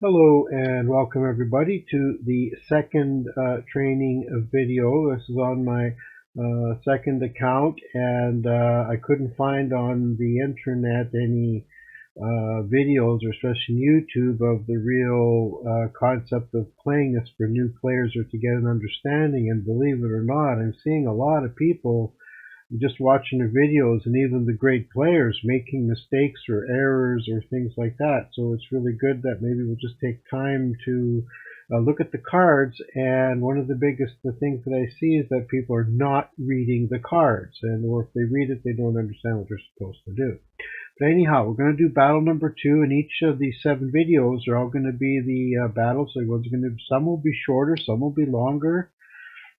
Hello and welcome everybody to the second training video. This is on my second account, and I couldn't find on the internet any videos, or especially YouTube, of the real concept of playing this for new players or to get an understanding. And believe it or not, I'm seeing a lot of people just watching the videos, and even the great players making mistakes or errors or things like that. So it's really good that maybe we'll just take time to look at the cards. And one of the biggest things that I see is that people are not reading the cards, and or if they read it, they don't understand what they're supposed to do. But anyhow, we're going to do battle number 2, and each of these 7 videos are all going to be the battles. So some will be shorter, some will be longer.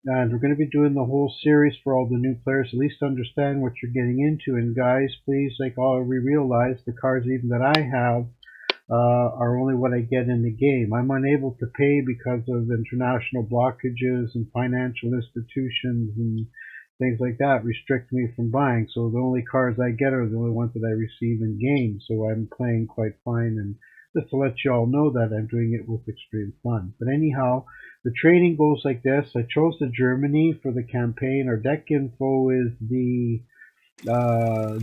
And we're going to be doing the whole series for all the new players, at least understand what you're getting into. And guys, please, we realize the cards even that I have are only what I get in the game. I'm unable to pay because of international blockages, and financial institutions and things like that restrict me from buying. So the only cards I get are the only ones that I receive in game. So I'm playing quite fine, and just to let you all know that I'm doing it with extreme fun. But anyhow, the training goes like this. I chose the Germany for the campaign. Our deck info is the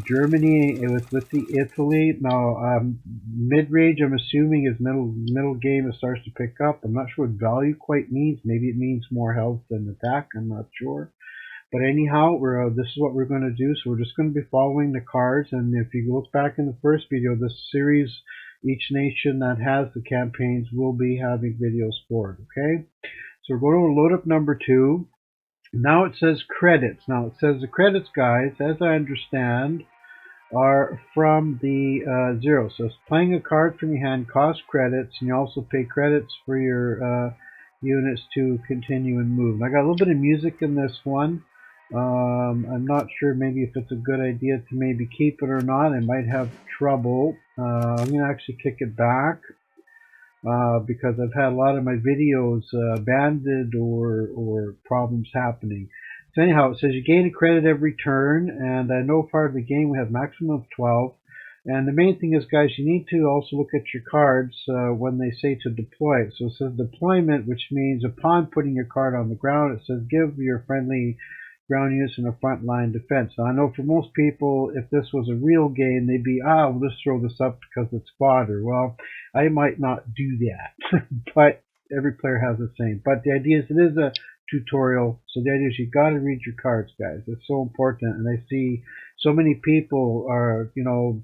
Germany. It was with the Italy. Now, mid-range, I'm assuming, is middle game. It starts to pick up. I'm not sure what value quite means. Maybe it means more health than attack. I'm not sure. But anyhow, this is what we're going to do. So we're just going to be following the cards. And if you look back in the first video, this series, each nation that has the campaigns will be having videos for it. Okay, so we're going to load up number 2. Now it says credits. Now it says the credits, guys, as I understand, are from the 0. So it's playing a card from your hand costs credits, and you also pay credits for your units to continue and move. And I got a little bit of music in this one. I'm not sure maybe if it's a good idea to maybe keep it or not. I might have trouble. I'm going to actually kick it back because I've had a lot of my videos banded or problems happening. So anyhow, it says you gain a credit every turn, and I know part of the game we have maximum of 12. And the main thing is, guys, you need to also look at your cards when they say to deploy. So it says deployment, which means upon putting your card on the ground, it says give your friendly ground units in a front line defense. Now, I know for most people, if this was a real game, they'd be, we'll just throw this up because it's fodder. Well, I might not do that, but every player has the same. But the idea is, it is a tutorial, so the idea is you got to read your cards, guys. It's so important. And I see so many people are,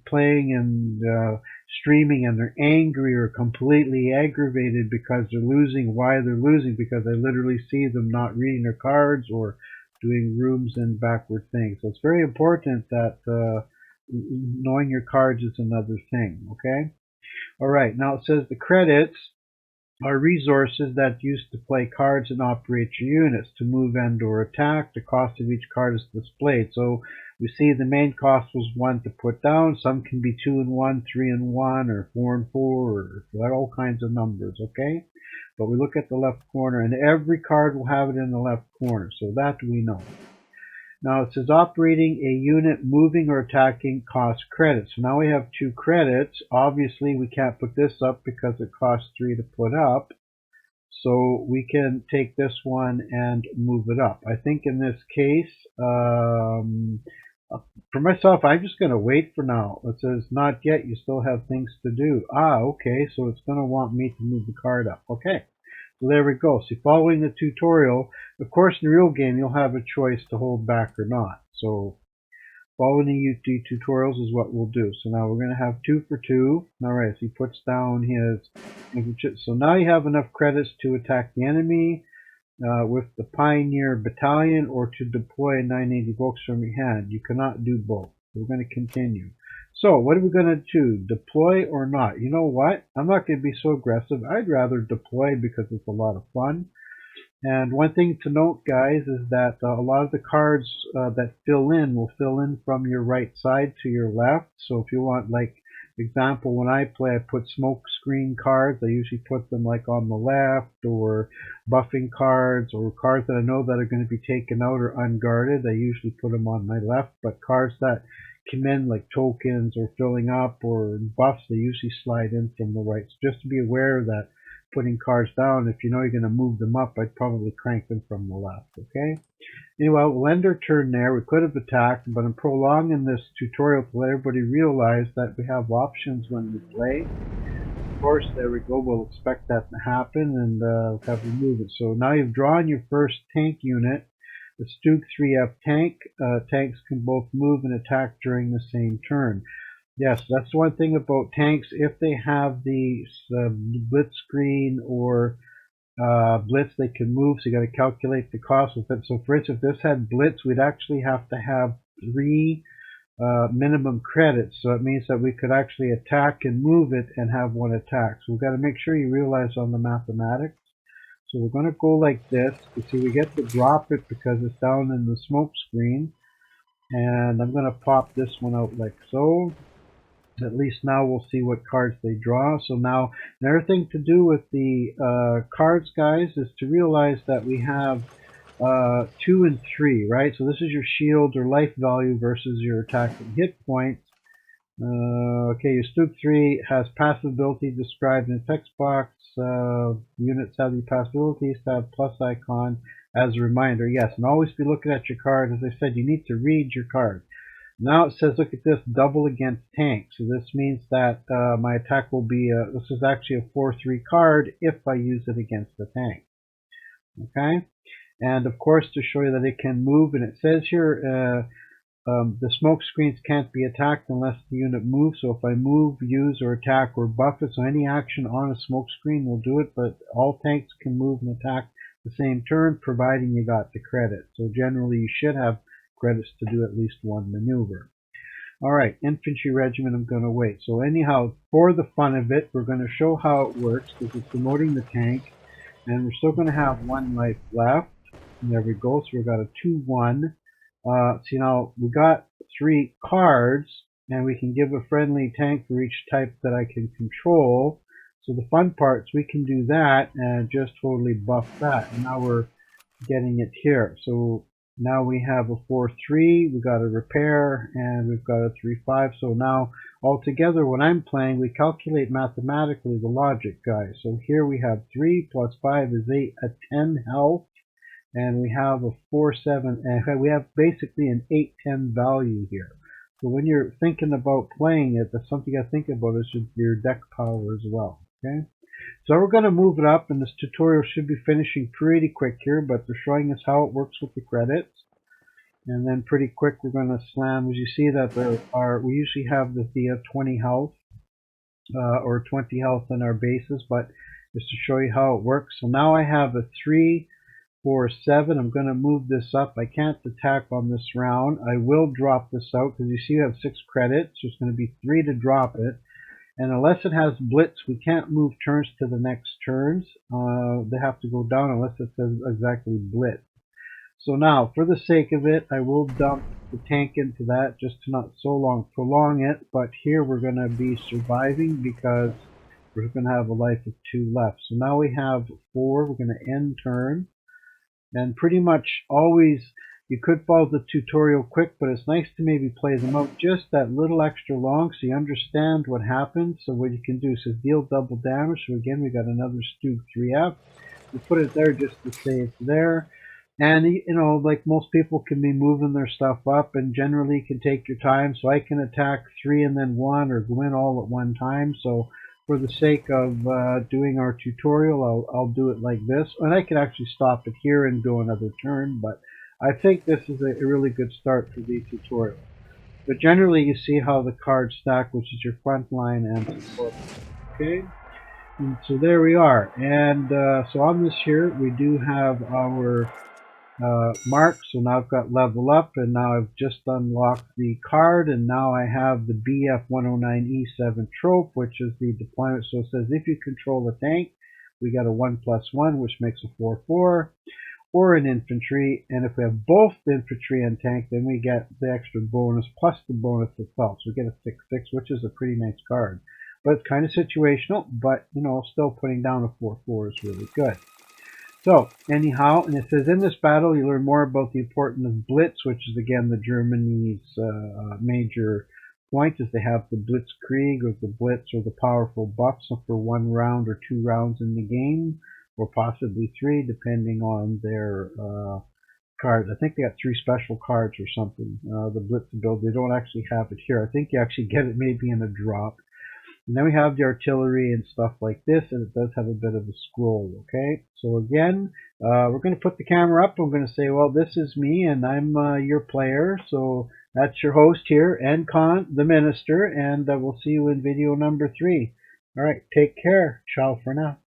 playing and streaming, and they're angry or completely aggravated because they're losing. Why they're losing? Because I literally see them not reading their cards or doing rooms and backward things. So it's very important that knowing your cards is another thing. Okay. All right. Now it says the credits are resources that used to play cards and operate your units to move and or attack. The cost of each card is displayed. So we see the main cost was 1 to put down. Some can be 2 and 1, 3 and 1, or 4 and 4, or all kinds of numbers. Okay. But we look at the left corner, and every card will have it in the left corner, so that we know. Now it says operating a unit moving or attacking costs credits. So now we have 2 credits. Obviously we can't put this up because it costs 3 to put up. So we can take this one and move it up. I think in this case, for myself, I'm just going to wait for now. It says not yet, you still have things to do. Okay, so it's going to want me to move the card up. Okay, so there we go. So following the tutorial, of course in the real game you'll have a choice to hold back or not. So following the tutorials is what we'll do. So now we're going to have 2 for 2. Alright, so he puts down his... So now you have enough credits to attack the enemy with the Pioneer Battalion, or to deploy 980 books from your hand. You cannot do both. We're going to continue. So what are we going to do? Deploy or not? You know what? I'm not going to be so aggressive. I'd rather deploy because it's a lot of fun. And one thing to note, guys, is that a lot of the cards that fill in will fill in from your right side to your left. So if you want, like, example, when I play, I put smoke screen cards. I usually put them like on the left, or buffing cards, or cards that I know that are going to be taken out or unguarded. I usually put them on my left. But cards that come in like tokens or filling up or buffs, they usually slide in from the right. So just to be aware that putting cards down, if you know you're going to move them up, I'd probably crank them from the left, okay? Anyway, we'll end our turn there. We could have attacked, but I'm prolonging this tutorial to let everybody realize that we have options when we play. Of course, there we go. We'll expect that to happen and have you move it. So now you've drawn your first tank unit. The Stug 3F tank. Tanks can both move and attack during the same turn. Yes, that's one thing about tanks. If they have the blitzkrieg or blitz, they can move, so you got to calculate the cost of it. So for instance, if this had blitz, we'd actually have to have 3 minimum credits. So it means that we could actually attack and move it and have 1 attack. So we've got to make sure you realize on the mathematics. So we're going to go like this. You see, we get to drop it because it's down in the smoke screen. And I'm going to pop this one out like so. At least now we'll see what cards they draw. So now, another thing to do with the cards, guys, is to realize that we have 2 and 3, right? So this is your shield or life value versus your attack and hit points. Okay, your Stug 3 has passive ability described in the text box. Units have the passive abilities to have plus icon as a reminder. Yes, and always be looking at your card. As I said, you need to read your card. Now it says, look at this, double against tank. So this means that my attack will be, this is actually a 4-3 card if I use it against the tank. Okay? And of course, to show you that it can move, and it says here, the smoke screens can't be attacked unless the unit moves. So if I move, use, or attack, or buff it, so any action on a smoke screen will do it, but all tanks can move and attack the same turn, providing you got the credit. So generally, you should have credits to do at least 1 maneuver. Alright, infantry regiment, I'm going to wait. So anyhow, for the fun of it, we're going to show how it works, because it's promoting the tank, and we're still going to have 1 life left. And there we go, so we've got a 2-1. See now, we got 3 cards, and we can give a friendly tank for each type that I can control. So the fun part is we can do that and just totally buff that. And now we're getting it here. So now we have a 4-3, we got a repair, and we've got a 3-5. So now altogether when I'm playing, we calculate mathematically the logic, guys. So here we have 3 plus 5 is 8, a 10 health, and we have a 4-7, and we have basically an 8-10 value here. So when you're thinking about playing it, that's something you got to think about is your deck power as well. Okay. So we're going to move it up, and this tutorial should be finishing pretty quick here, but they're showing us how it works with the credits. And then pretty quick we're going to slam, as you see that we usually have the 20 health or 20 health in our bases, but just to show you how it works. So now I have a 3, 4, 7. I'm going to move this up. I can't attack on this round. I will drop this out because you see you have 6 credits, so it's going to be 3 to drop it. And unless it has blitz, we can't move turns to the next turns. They have to go down unless it says exactly blitz. So now, for the sake of it, I will dump the tank into that just to not so long prolong it. But here we're going to be surviving because we're going to have a life of 2 left. So now we have 4. We're going to end turn. And pretty much always, you could follow the tutorial quick, but it's nice to maybe play them out just that little extra long so you understand what happens. So what you can do is deal double damage. So again, we got another Stug 3F. We put it there just to say it's there. And, you know, like most people can be moving their stuff up, and generally you can take your time. So I can attack 3 and then 1 or go in all at one time. So for the sake of doing our tutorial, I'll do it like this. And I can actually stop it here and go another turn, but I think this is a really good start for the tutorial. But generally you see how the cards stack, which is your front line and support. Okay, and so there we are. And so on this here, we do have our marks. So now I've got level up, and now I've just unlocked the card, and now I have the BF109E7 trope, which is the deployment. So it says if you control a tank, we got a 1+1, which makes a 4-4, or an infantry, and if we have both the infantry and tank, then we get the extra bonus plus the bonus itself. So we get a 6-6, which is a pretty nice card. But it's kind of situational, but you know, still putting down a 4-4 is really good. So, anyhow, and it says, in this battle you learn more about the importance of Blitz, which is again the Germany's major point, is they have the Blitzkrieg, or the Blitz, or the powerful buffs for 1 round or 2 rounds in the game, or possibly 3, depending on their cards. I think they got 3 special cards or something. The Blitz ability, they don't actually have it here. I think you actually get it maybe in a drop. And then we have the artillery and stuff like this, and it does have a bit of a scroll, okay? So again, we're going to put the camera up. I'm going to say, well, this is me, and I'm your player. So that's your host here, Encon, the minister, and we'll see you in video number 3. All right, take care. Ciao for now.